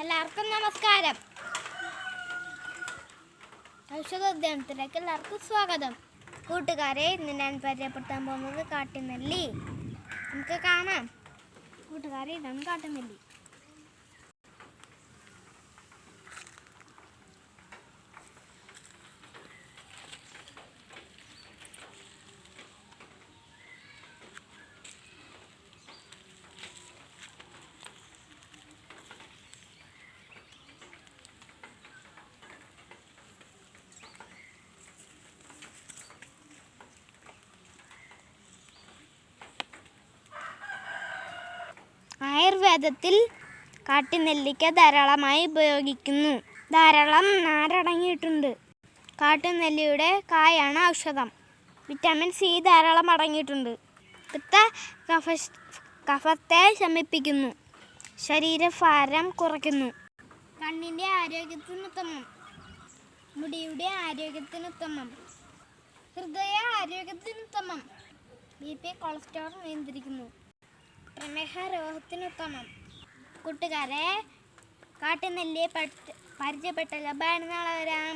എല്ലാവർക്കും നമസ്കാരം. ഔഷധോദ്യാനത്തിലേക്ക് എല്ലാവർക്കും സ്വാഗതം. കൂട്ടുകാരെ, ഇന്ന് ഞാൻ പരിചയപ്പെടുത്താൻ പോകുന്നത് കാട്ടുനെല്ലി. നമുക്ക് കാണാം. കൂട്ടുകാരെ, ഇതാണ് കാട്ടുനെല്ലി. ആയുർവേദത്തിൽ കാട്ടുനെല്ലിക്ക ധാരാളമായി ഉപയോഗിക്കുന്നു. ധാരാളം നാരടങ്ങിയിട്ടുണ്ട്. കാട്ടുനെല്ലിയുടെ കായാണ് ഔഷധം. വിറ്റാമിൻ സി ധാരാളം അടങ്ങിയിട്ടുണ്ട്. പിത്ത കഫത്തെ ശമിപ്പിക്കുന്നു. ശരീരഭാരം കുറയ്ക്കുന്നു. കണ്ണിൻ്റെ ആരോഗ്യത്തിനുത്തമം. മുടിയുടെ ആരോഗ്യത്തിനുത്തമം. ഹൃദയ ആരോഗ്യത്തിനുത്തമം. BP കൊളസ്ട്രോൾ നിയന്ത്രിക്കുന്നു. പ്രമേഹ രോഗത്തിനുത്തമം. കൂട്ടുകാരെ, കാട്ടുനെല്ലിയെ പരിചയപ്പെട്ടല്ലോ. നാളെ വരാം.